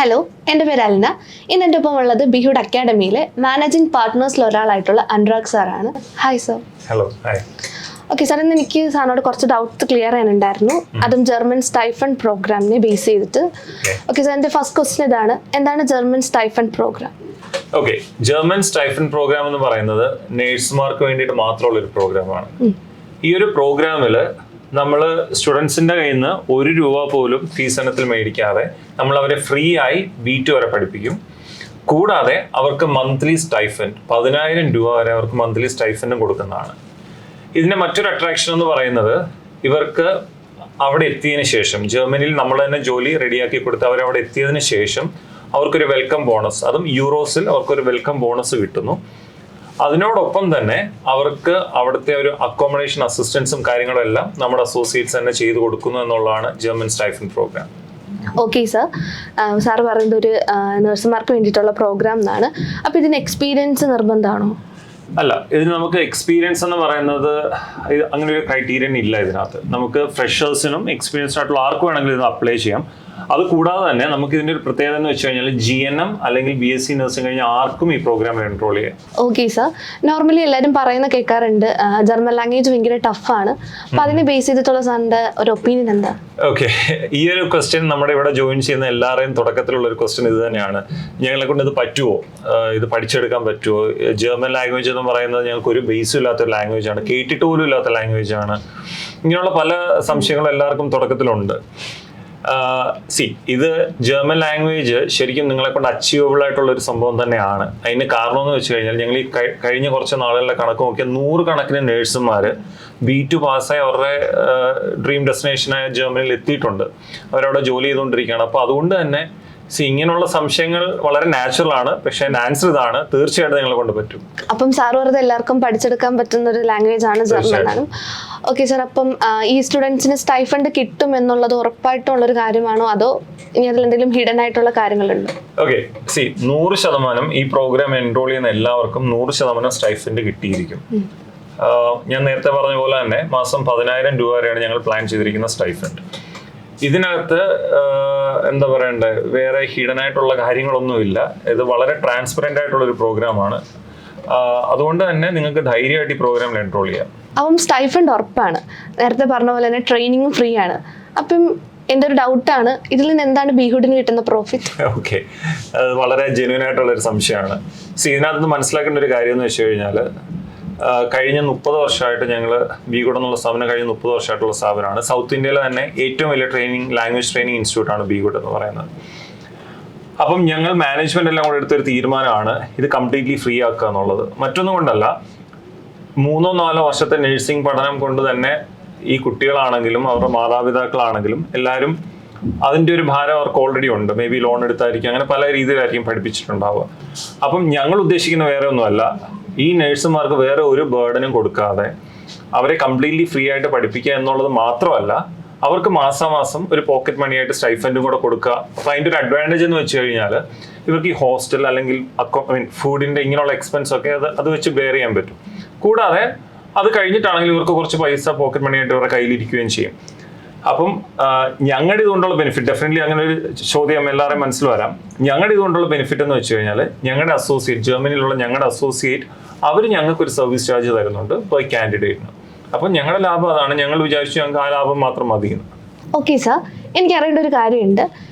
Hello, എൻ്റെ പേര് അൽന. ഇന്ന് എൻ്റെ ഒപ്പം ഉള്ളത് ബിഹുഡ് അക്കാഡമിയിലെ മാനേജിംഗ് പാർട്ട്നേഴ്സിൽ ഒരാളായിട്ടുള്ള അനുരാഗ് സാറാണ്. Hi sir. Hello. Hi. Okay sir, ഇന്ന് എനിക്ക് സാറിനോട് കുറച്ച് ഡൗട്ട്സ് ക്ലിയർ ചെയ്യാനുണ്ടായിരുന്നു. അതും ജർമ്മൻ സ്റ്റൈഫണ്ട് പ്രോഗ്രാമിനെ ബേസ് ചെയ്തിട്ട്. ഓക്കെ സാർ, എൻ്റെ ഫസ്റ്റ് ക്വസ്റ്റ്യൻ ഇതാണ്: എന്താണ് ജർമ്മൻ സ്റ്റൈഫണ്ട് പ്രോഗ്രാം? ഓക്കെ, ജർമ്മൻ സ്റ്റൈഫണ്ട് പ്രോഗ്രാം എന്ന് പറയുന്നത് നേഴ്സുമാർക്ക് വേണ്ടിയിട്ട് മാത്രമുള്ള ഒരു പ്രോഗ്രാമാണ്. ഈ ഒരു പ്രോഗ്രാമിൽ നമ്മൾ സ്റ്റുഡൻസിൻ്റെ കയ്യിൽ നിന്ന് ₹1 പോലും ഫീസ് ഇനത്തിൽ മേടിക്കാതെ നമ്മൾ അവരെ ഫ്രീ ആയി B2 വരെ പഠിപ്പിക്കും. കൂടാതെ അവർക്ക് മന്ത്ലി സ്റ്റൈഫൻഡ് ₹10,000 വരെ അവർക്ക് മന്ത്ലി സ്റ്റൈഫൻഡും കൊടുക്കുന്നതാണ്. ഇതിൻ്റെ മറ്റൊരു അട്രാക്ഷൻ എന്ന് പറയുന്നത്, ഇവർക്ക് അവിടെ എത്തിയതിന് ശേഷം, ജർമ്മനിയിൽ നമ്മൾ തന്നെ ജോലി റെഡിയാക്കി കൊടുത്ത് അവരവിടെ എത്തിയതിന് ശേഷം അവർക്കൊരു വെൽക്കം ബോണസ്, അതും യൂറോസിൽ അവർക്കൊരു വെൽക്കം ബോണസ് കിട്ടുന്നു. അതിനോടൊപ്പം തന്നെ അവർക്ക് അവിടുത്തെ ഒരു അക്കോമഡേഷൻ അസിസ്റ്റൻസും കാര്യങ്ങളും എല്ലാം നമ്മുടെ അസോസിയേറ്റ്സ് തന്നെ ചെയ്തു കൊടുക്കുന്നു എന്നുള്ളതാണ് German stipend program. Okay sir, sir പറയുന്നത് ഒരു നഴ്സുമാർക്ക് വേണ്ടിയിട്ടുള്ള പ്രോഗ്രാം എന്നാണ്. അപ്പോൾ ഇതിന് എക്സ്പീരിയൻസ് നിർബന്ധമാണോ? അല്ല, ഇതിന് നമുക്ക് എക്സ്പീരിയൻസ് എന്ന് പറയുന്നത് അങ്ങനെ ഒരു ക്രൈറ്റീരിയൻ ഇല്ല ഇതിനകത്ത്. നമുക്ക് ഫ്രഷേഴ്സിനും എക്സ്പീരിയൻസ്ഡ് ആയിട്ടുള്ള ആർക്ക് വേണമെങ്കിലും ഇത് അപ്ലൈ ചെയ്യാം. അത് കൂടാതെ തന്നെ നമുക്ക് ഇതിൻ്റെ ഒരു പ്രത്യേകത എന്ന് വെച്ച് കഴിഞ്ഞാൽ GNM അല്ലെങ്കിൽ BSc നഴ്സിംഗ് കഴിഞ്ഞാൽ ആർക്കും ഈ പ്രോഗ്രാമിൽ എൻറോൾ ചെയ്യാം. ഓക്കെ സാർ, നോർമലി എല്ലാവരും പറയുന്ന കേൾക്കാറുണ്ട് ജർമ്മൻ ലാംഗ്വേജ് ഭയങ്കര ടഫാണ്. അപ്പോൾ അതിനെ ബേസ് ചെയ്തിട്ടുള്ള സാറിൻ്റെ ഒരു ഒപ്പീനിയൻ എന്താ? ഓക്കെ, ഈ ഒരു ക്വസ്റ്റ്യൻ നമ്മുടെ ഇവിടെ ജോയിൻ ചെയ്യുന്ന എല്ലാവരെയും തുടക്കത്തിലുള്ള ഒരു ക്വസ്റ്റ്യൻ ഇത് തന്നെയാണ്: ഞങ്ങളെ കൊണ്ട് ഇത് പറ്റുമോ, ഇത് പഠിച്ചെടുക്കാൻ പറ്റുമോ? ജർമ്മൻ ലാംഗ്വേജ് എന്ന് പറയുന്നത് ഞങ്ങൾക്ക് ഒരു ബേസും ഇല്ലാത്തൊരു ലാംഗ്വേജ് ആണ്, കേട്ടിട്ട് പോലും ഇല്ലാത്ത ലാംഗ്വേജ് ആണ്. ഇങ്ങനെയുള്ള പല സംശയങ്ങളും എല്ലാവർക്കും തുടക്കത്തിലുണ്ട്. ഇത് ജർമ്മൻ ലാംഗ്വേജ് ശരിക്കും നിങ്ങളെ കൊണ്ട് അച്ചീവബിൾ ആയിട്ടുള്ള ഒരു സംഭവം തന്നെയാണ്. അതിന് കാരണം എന്ന് വെച്ച് കഴിഞ്ഞാൽ, ഞങ്ങൾ ഈ കഴിഞ്ഞ കുറച്ച് നാളുകളിലെ കണക്ക് നോക്കിയാൽ 100 കണക്കിന് നേഴ്സുമാർ B2 പാസ്സായി അവരുടെ ഡ്രീം ഡെസ്റ്റിനേഷനായ ജർമ്മനിയിൽ എത്തിയിട്ടുണ്ട്. അവരവിടെ ജോലി ചെയ്തുകൊണ്ടിരിക്കുകയാണ്. അപ്പോൾ അതുകൊണ്ട് തന്നെ ഇങ്ങനെയുള്ള സംശയങ്ങൾ വളരെ നാച്ചുറൽ ആണ്. പക്ഷേ ആൻസർ ഇതാണ്: തീർച്ചയായിട്ടും നിങ്ങളെ കൊണ്ട് പറ്റും. അപ്പം സാർ വെറുതെ എല്ലാവർക്കും പഠിച്ചെടുക്കാൻ പറ്റുന്ന ഒരു ലാംഗ്വേജ് ആണ് ജർമ്മൻ. ഓക്കെ സാർ, അപ്പം ഈ സ്റ്റുഡൻസിന് സ്റ്റൈഫണ്ട് കിട്ടും എന്നുള്ളത് ഉറപ്പായിട്ടുള്ളൊരു കാര്യമാണോ, അതോ ഇനി അതിലെന്തെങ്കിലും ഹിഡൻ ആയിട്ടുള്ള കാര്യങ്ങളുണ്ടോ? ഓക്കെ, 100% ഈ പ്രോഗ്രാം എൻറോൾ ചെയ്യുന്ന എല്ലാവർക്കും 100% സ്റ്റൈഫൻഡ് കിട്ടിയിരിക്കും. ഞാൻ നേരത്തെ പറഞ്ഞ പോലെ തന്നെ മാസം ₹10,000 വരെയാണ് ഞങ്ങൾ പ്ലാൻ ചെയ്തിരിക്കുന്ന സ്റ്റൈഫൻഡ്. ഇതിനകത്ത് എന്താ പറയണ്ടേ, വേറെ ഹിഡൻ ആയിട്ടുള്ള കാര്യങ്ങളൊന്നുമില്ല. ഇത് വളരെ ട്രാൻസ്പെറൻ്റ് ആയിട്ടുള്ള ഒരു പ്രോഗ്രാമാണ്. അതുകൊണ്ട് തന്നെ നിങ്ങൾക്ക് ധൈര്യമായിട്ട് ഈ പ്രോഗ്രാമിൽ എൻറോൾ ചെയ്യാം. അപ്പം സ്റ്റൈഫൻഡ് ഉറപ്പാണ്, നേരത്തെ പറഞ്ഞ പോലെ തന്നെ ട്രെയിനിങ്ങും ഫ്രീ ആണ്. അപ്പം എൻ്റെ ഒരു ഡൗട്ടാണ്, ഇതിൽ നിന്ന് എന്താണ് ബിഹുഡിന് കിട്ടുന്ന പ്രോഫിറ്റ്? ഓക്കെ, അത് വളരെ ജെന്യൂൻ ആയിട്ടുള്ളൊരു സംശയമാണ്. ഇതിനകത്ത് മനസ്സിലാക്കേണ്ട ഒരു കാര്യം എന്ന് വെച്ച് കഴിഞ്ഞാൽ, കഴിഞ്ഞ 30 വർഷമായിട്ട് ഞങ്ങൾ ബിഹുഡ് എന്നുള്ള സ്ഥാപനം കഴിഞ്ഞ 30 വർഷമായിട്ടുള്ള സ്ഥാപനമാണ്. സൗത്ത് ഇന്ത്യയിലെ തന്നെ ഏറ്റവും വലിയ ലാംഗ്വേജ് ട്രെയിനിങ് ഇൻസ്റ്റിറ്റ്യൂട്ടാണ് ബിഹുഡ് എന്ന് പറയുന്നത്. അപ്പം ഞങ്ങൾ മാനേജ്മെന്റ് എല്ലാം കൂടെ എടുത്തൊരു തീരുമാനമാണ് ഇത് കംപ്ലീറ്റ്ലി ഫ്രീ ആക്കുക എന്നുള്ളത്. മറ്റൊന്നും കൊണ്ടല്ല, 3-4 വർഷത്തെ നഴ്സിംഗ് പഠനം കൊണ്ട് തന്നെ ഈ കുട്ടികളാണെങ്കിലും അവരുടെ മാതാപിതാക്കളാണെങ്കിലും എല്ലാവരും അതിൻ്റെ ഒരു ഭാരം അവർക്ക് ഓൾറെഡി ഉണ്ട്. മേ ബി ലോൺ എടുത്തായിരിക്കും, അങ്ങനെ പല രീതിയിലായിരിക്കും പഠിപ്പിച്ചിട്ടുണ്ടാവുക. അപ്പം ഞങ്ങൾ ഉദ്ദേശിക്കുന്ന വേറെ ഒന്നുമല്ല, ഈ നഴ്സുമാർക്ക് വേറെ ഒരു ബേർഡനും കൊടുക്കാതെ അവരെ കംപ്ലീറ്റ്ലി ഫ്രീ ആയിട്ട് പഠിപ്പിക്കുക എന്നുള്ളത് മാത്രമല്ല, അവർക്ക് മാസാമാസം ഒരു പോക്കറ്റ് മണിയായിട്ട് സ്റ്റൈഫൻഡും കൂടെ കൊടുക്കുക. അപ്പോൾ അതിൻ്റെ ഒരു അഡ്വാൻറ്റേജ് എന്ന് വെച്ച് കഴിഞ്ഞാൽ, ഇവർക്ക് ഈ ഹോസ്റ്റൽ അല്ലെങ്കിൽ ഫുഡിൻ്റെ ഇങ്ങനെയുള്ള എക്സ്പെൻസ് ഒക്കെ അത് വെച്ച് ബെയർ ചെയ്യാൻ പറ്റും. കൂടാതെ അത് കഴിഞ്ഞിട്ടാണെങ്കിൽ ഇവർക്ക് കുറച്ച് പൈസ പോക്കറ്റ് മണിയായിട്ട് ഇവരുടെ കയ്യിലിരിക്കുകയും ചെയ്യും. അപ്പം ഞങ്ങളുടെ ഇതുകൊണ്ടുള്ള ബെനിഫിറ്റ്, ഡെഫിനറ്റ്ലി അങ്ങനെ ഒരു ചോദ്യം എല്ലാവരുടെയും മനസ്സിൽ വരാം. ഞങ്ങളുടെ ഇതുകൊണ്ടുള്ള ബെനിഫിറ്റ് എന്ന് വെച്ച് കഴിഞ്ഞാൽ, ഞങ്ങളുടെ അസോസിയേറ്റ്, ജർമ്മനിയിലുള്ള ഞങ്ങളുടെ അസോസിയേറ്റ്, അവർ ഞങ്ങൾക്കൊരു സർവീസ് ചാർജ് തരുന്നുണ്ട് പെർ കാൻഡിഡേറ്റിന്. അപ്പം ഞങ്ങളുടെ ലാഭം അതാണ്. ഞങ്ങൾ വിചാരിച്ചു ഞങ്ങൾക്ക് ആ ലാഭം മാത്രം മതി. ഓക്കെ സാർ, എനിക്ക് അറിയേണ്ട ഒരു കാര്യമുണ്ട്.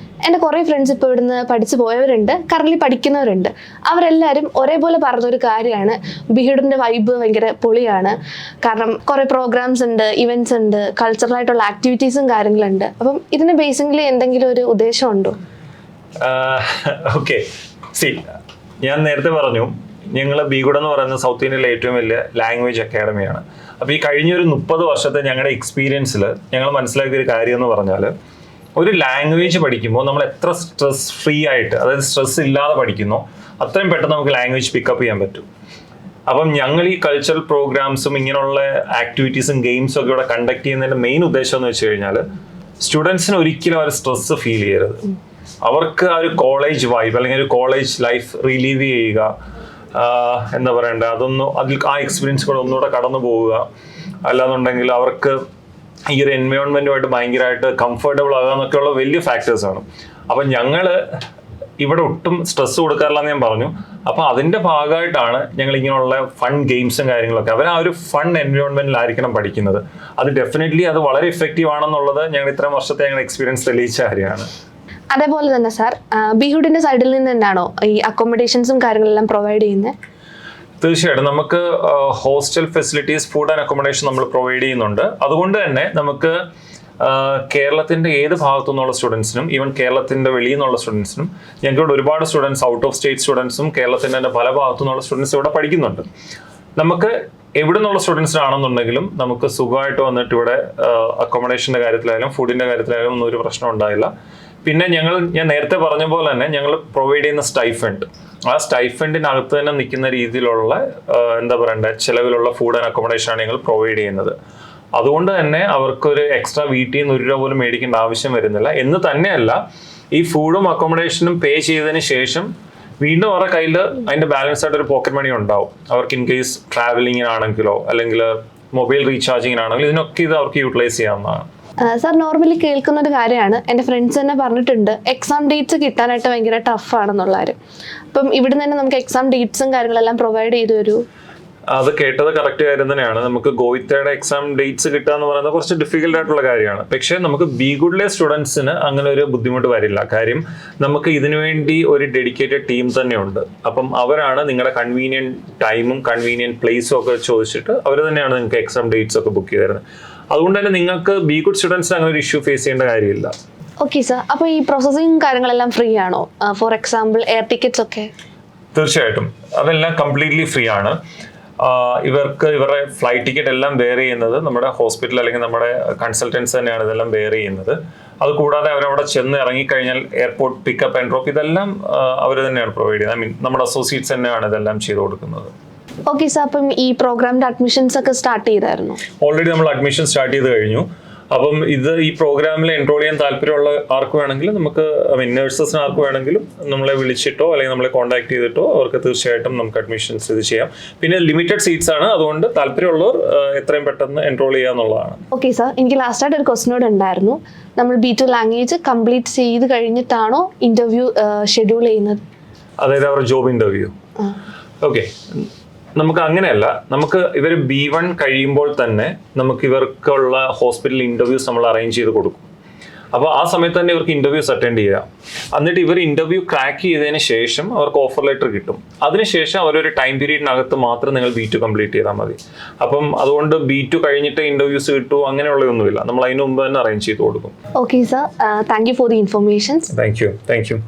എൻ്റെ കുറേ ഫ്രണ്ട്സ് ഇപ്പോൾ ഇവിടുന്ന് പഠിച്ചു പോയവരുണ്ട്, കറന്റ് പഠിക്കുന്നവരുണ്ട്. അവരെല്ലാവരും ഒരേപോലെ പറഞ്ഞൊരു കാര്യമാണ്, ബിഹുഡിൻ്റെ വൈബ് ഭയങ്കര പൊളിയാണ്. കാരണം കുറേ പ്രോഗ്രാംസ് ഉണ്ട്, ഇവൻറ്റ്സ് ഉണ്ട്, കൾച്ചറലായിട്ടുള്ള ആക്ടിവിറ്റീസും കാര്യങ്ങളുണ്ട്. അപ്പം ഇതിന് ബേസിക്കലി എന്തെങ്കിലും ഒരു ഉദ്ദേശമുണ്ടോ? ഓക്കെ, ഞാൻ നേരത്തെ പറഞ്ഞു, ഞങ്ങൾ ബിഹുഡ് എന്ന് പറയുന്നത് സൗത്ത് ഇന്ത്യയിലെ ഏറ്റവും വലിയ ലാംഗ്വേജ് അക്കാഡമിയാണ്. അപ്പോൾ ഈ കഴിഞ്ഞൊരു 30 വർഷത്തെ ഞങ്ങളുടെ എക്സ്പീരിയൻസിൽ ഞങ്ങൾ മനസ്സിലാക്കിയൊരു കാര്യം എന്ന് പറഞ്ഞാൽ, ഒരു ലാംഗ്വേജ് പഠിക്കുമ്പോൾ നമ്മൾ എത്ര സ്ട്രെസ് ഫ്രീ ആയിട്ട്, അതായത് സ്ട്രെസ് ഇല്ലാതെ പഠിക്കുന്നോ അത്രയും പെട്ടെന്ന് നമുക്ക് ലാംഗ്വേജ് പിക്കപ്പ് ചെയ്യാൻ പറ്റും. അപ്പം ഞങ്ങൾ ഈ കൾച്ചറൽ പ്രോഗ്രാംസും ഇങ്ങനെയുള്ള ആക്ടിവിറ്റീസും ഗെയിംസും ഒക്കെ ഇവിടെ കണ്ടക്ട് ചെയ്യുന്നതിൻ്റെ മെയിൻ ഉദ്ദേശം എന്ന് വെച്ച് കഴിഞ്ഞാൽ, സ്റ്റുഡൻസിന് ഒരിക്കലും ആ ഒരു സ്ട്രെസ് ഫീൽ ചെയ്യരുത്. അവർക്ക് ആ ഒരു കോളേജ് വൈബ് അല്ലെങ്കിൽ ഒരു കോളേജ് ലൈഫ് റിലീവ് ചെയ്യുക, എന്താ പറയണ്ടേ, അതിൽ ആ എക്സ്പീരിയൻസ് കൂടെ ഒന്നുകൂടെ കടന്നു പോവുക. അല്ലാന്നുണ്ടെങ്കിൽ അവർക്ക് ഈ ഒരു എൻവയോൺമെന്റുമായിട്ട് ഭയങ്കരമായിട്ട് കംഫർട്ടബിൾ ആകുക എന്നൊക്കെയുള്ള വലിയ ഫാക്ടേഴ്സാണ്. അപ്പം ഞങ്ങൾ ഇവിടെ ഒട്ടും സ്ട്രെസ് കൊടുക്കാറില്ലെന്ന് ഞാൻ പറഞ്ഞു. അപ്പോൾ അതിന്റെ ഭാഗമായിട്ടാണ് ഞങ്ങൾ ഇങ്ങനെയുള്ള ഫൺ ഗെയിംസും കാര്യങ്ങളൊക്കെ അവർ ആ ഒരു ഫൺ എൻവയോൺമെന്റിലായിരിക്കണം പഠിക്കുന്നത്. അത് ഡെഫിനറ്റ്ലി അത് വളരെ ഇഫക്റ്റീവ് ആണെന്നുള്ളത് ഞങ്ങൾ ഇത്രയും വർഷത്തെ ഞങ്ങളുടെ എക്സ്പീരിയൻസ് തെളിയിച്ച കാര്യമാണ്. അതേപോലെ തന്നെ സാർ, ബിഹുഡിന്റെ സൈഡിൽ നിന്ന് തന്നെയാണോ ഈ അക്കോമഡേഷൻസും കാര്യങ്ങളെല്ലാം പ്രൊവൈഡ് ചെയ്യുന്നത്? തീർച്ചയായിട്ടും നമുക്ക് hostel facilities, food and accommodation നമ്മൾ പ്രൊവൈഡ് ചെയ്യുന്നുണ്ട്. അതുകൊണ്ട് തന്നെ നമുക്ക് കേരളത്തിന്റെ ഏത് ഭാഗത്തു നിന്നുള്ള സ്റ്റുഡൻസിനും, ഈവൻ കേരളത്തിന്റെ വെളിയിൽ നിന്നുള്ള സ്റ്റുഡൻസിനും, ഞങ്ങൾക്ക് ഒരുപാട് സ്റ്റുഡൻസ്, ഔട്ട് ഓഫ് സ്റ്റേറ്റ് സ്റ്റുഡൻസും കേരളത്തിന്റെ തന്നെ പല ഭാഗത്തു നിന്നുള്ള സ്റ്റുഡൻസ് ഇവിടെ പഠിക്കുന്നുണ്ട്. നമുക്ക് എവിടെ നിന്നുള്ള സ്റ്റുഡൻസിനാണെന്നുണ്ടെങ്കിലും നമുക്ക് സുഖമായിട്ട് വന്നിട്ട് ഇവിടെ അക്കോമഡേഷന്റെ കാര്യത്തിലായാലും ഫുഡിന്റെ കാര്യത്തിലായാലും ഒന്നും ഒരു പ്രശ്നം ഉണ്ടായില്ല. പിന്നെ ഞാൻ നേരത്തെ പറഞ്ഞ പോലെ തന്നെ ഞങ്ങൾ പ്രൊവൈഡ് ചെയ്യുന്ന സ്റ്റൈഫണ്ട്, ആ സ്റ്റൈഫണ്ടിനകത്ത് തന്നെ നിൽക്കുന്ന രീതിയിലുള്ള എന്താ പറയണ്ടേ ചിലവിലുള്ള ഫുഡ് ആൻഡ് അക്കോമഡേഷൻ ആണ് ഞങ്ങൾ പ്രൊവൈഡ് ചെയ്യുന്നത്. അതുകൊണ്ട് തന്നെ അവർക്കൊരു എക്സ്ട്രാ വീട്ടിൽ നിന്ന് ₹1 പോലും മേടിക്കേണ്ട ആവശ്യം വരുന്നില്ല. എന്ന് തന്നെയല്ല, ഈ ഫുഡും അക്കോമഡേഷനും പേ ചെയ്തതിന് ശേഷം വീണ്ടും അവരുടെ കയ്യിൽ അതിന്റെ ബാലൻസ് ആയിട്ട് ഒരു പോക്കറ്റ് മണി ഉണ്ടാവും. അവർക്ക് ഇൻ കേസ് ട്രാവലിങ്ങിനാണെങ്കിലോ അല്ലെങ്കിൽ മൊബൈൽ റീചാർജിങ്ങിനാണെങ്കിലോ ഇതിനൊക്കെ ഇത് അവർക്ക് യൂട്ടിലൈസ് ചെയ്യാവുന്നതാണ്. സാർ, നോർമലി കേൾക്കുന്ന ഒരു കാര്യമാണ്, എൻ്റെ ഫ്രണ്ട്സ് തന്നെ പറഞ്ഞിട്ടുണ്ട് എക്സാം ഡേറ്റ്സ് കിട്ടാനായിട്ട് ഭയങ്കര ടഫാണെന്നുള്ളവർ. അപ്പം ഇവിടെ തന്നെ നമുക്ക് എക്സാം ഡേറ്റ്സും കാര്യങ്ങളെല്ലാം പ്രൊവൈഡ് ചെയ്തു തരൂ? അത് കേട്ടത് കറക്റ്റ് കാര്യം തന്നെയാണ്. നമുക്ക് ഗോയിത്തയുടെ എക്സാം ഡേറ്റ്സ് കിട്ടുക എന്ന് പറയുന്നത് കുറച്ച് ഡിഫിക്കൽട്ട് ആയിട്ടുള്ള കാര്യമാണ്. പക്ഷേ നമുക്ക് ബി ഗുഡിലെ സ്റ്റുഡൻസിന് അങ്ങനെ ഒരു ബുദ്ധിമുട്ട് വരില്ല. കാര്യം നമുക്ക് ഇതിനുവേണ്ടി ഒരു ഡെഡിക്കേറ്റഡ് ടീം തന്നെയുണ്ട്. അപ്പം അവരാണ് നിങ്ങളുടെ കൺവീനിയൻറ്റ് ടൈമും കൺവീനിയൻറ്റ് പ്ലേസും ഒക്കെ ചോദിച്ചിട്ട് അവർ തന്നെയാണ് നിങ്ങൾക്ക് എക്സാം ഡേറ്റ്സ് ഒക്കെ ബുക്ക് ചെയ്ത് തരുന്നത്. അതുകൊണ്ട് തന്നെ നിങ്ങൾക്ക് ബി ഗുഡ് സ്റ്റുഡൻസിന് അങ്ങനെ ഒരു ഇഷ്യൂ ഫേസ് ചെയ്യേണ്ട കാര്യമില്ല. ഓക്കെ സാർ, അപ്പോൾ ഈ പ്രോസസ്സിങ് കാര്യങ്ങളെല്ലാം ഫ്രീ ആണോ? ഫോർ എക്സാമ്പിൾ എയർ ടിക്കറ്റ്സ് ഒക്കെ? തീർച്ചയായിട്ടും അതെല്ലാം കംപ്ലീറ്റ്ലി ഫ്രീ ആണ്. ഇവരുടെ ഫ്ലൈറ്റ് ടിക്കറ്റ് എല്ലാം ബെയർ ചെയ്യുന്നത് നമ്മുടെ ഹോസ്പിറ്റൽ അല്ലെങ്കിൽ നമ്മുടെ കൺസൾട്ടൻസ് തന്നെയാണ് ഇതെല്ലാം ബെയർ ചെയ്യുന്നത്. അതുകൂടാതെ അവരവിടെ ചെന്ന് ഇറങ്ങിക്കഴിഞ്ഞാൽ എയർപോർട്ട് പിക്കപ്പ് ആൻഡ് ഡ്രോപ്പ് ഇതെല്ലാം അവർ തന്നെയാണ് പ്രൊവൈഡ് ചെയ്യുന്നത്. ഐ മീൻ നമ്മുടെ അസോസിയേറ്റ്സ് തന്നെയാണ് ഇതെല്ലാം ചെയ്തു കൊടുക്കുന്നത്. ഓക്കെ സാർ, അപ്പം ഈ പ്രോഗ്രാമിന്റെ അഡ്മിഷൻസ് ഒക്കെ സ്റ്റാർട്ട് ചെയ്തായിരുന്നു? ഓൾറെഡി നമ്മൾ അഡ്മിഷൻ സ്റ്റാർട്ട് ചെയ്ത് കഴിഞ്ഞു. അപ്പം ഈ പ്രോഗ്രാമിൽ എൻറോൾ ചെയ്യാൻ താല്പര്യമുള്ള ആർക്ക് വേണമെങ്കിലും നമുക്ക്, ഐ മീൻ നഴ്സസിന് ആർക്ക് വേണമെങ്കിലും നമ്മളെ വിളിച്ചിട്ടോ അല്ലെങ്കിൽ നമ്മളെ കോൺടാക്ട് ചെയ്തിട്ടോ അവർക്ക് തീർച്ചയായിട്ടും നമുക്ക് അഡ്മിഷൻസ് ഇത് ചെയ്യാം. പിന്നെ ലിമിറ്റഡ് സീറ്റ്സ് ആണ്, അതുകൊണ്ട് താല്പര്യമുള്ളവർ എത്രയും പെട്ടെന്ന് എൻറോൾ ചെയ്യാന്നുള്ളതാണ്. ഓക്കെ സാർ, എനിക്ക് ലാസ്റ്റായിട്ട് ഒരു ക്വസ്റ്റ്യനോട് ഉണ്ടായിരുന്നു. നമ്മൾ B2 ലാംഗ്വേജ് കംപ്ലീറ്റ് ചെയ്ത് കഴിഞ്ഞിട്ടാണോ ഇന്റർവ്യൂ ഷെഡ്യൂൾ ചെയ്യുന്നത്? അതായത് അവരുടെ ജോബ് ഇന്റർവ്യൂ? ഓക്കെ, നമുക്ക് അങ്ങനെയല്ല. നമുക്ക് ഇവർ B1 കഴിയുമ്പോൾ തന്നെ നമുക്ക് ഇവർക്കുള്ള ഹോസ്പിറ്റൽ ഇന്റർവ്യൂസ് നമ്മൾ അറേഞ്ച് ചെയ്ത് കൊടുക്കും. അപ്പോൾ ആ സമയത്ത് തന്നെ ഇവർക്ക് ഇന്റർവ്യൂസ് അറ്റൻഡ് ചെയ്യാം. എന്നിട്ട് ഇവർ ഇന്റർവ്യൂ ക്രാക്ക് ചെയ്തതിന് ശേഷം അവർക്ക് ഓഫർ ലെറ്റർ കിട്ടും. അതിനുശേഷം അവരൊരു ടൈം പീരീഡിനകത്ത് മാത്രം നിങ്ങൾ B2 കംപ്ലീറ്റ് ചെയ്താൽ മതി. അപ്പം അതുകൊണ്ട് B2 കഴിഞ്ഞിട്ട് ഇന്റർവ്യൂസ് കിട്ടുമോ അങ്ങനെയുള്ളതൊന്നുമില്ല. നമ്മൾ അതിന് മുമ്പ് തന്നെ അറേഞ്ച് ചെയ്ത് കൊടുക്കും. Okay sir, thank you for the informations. Thank you.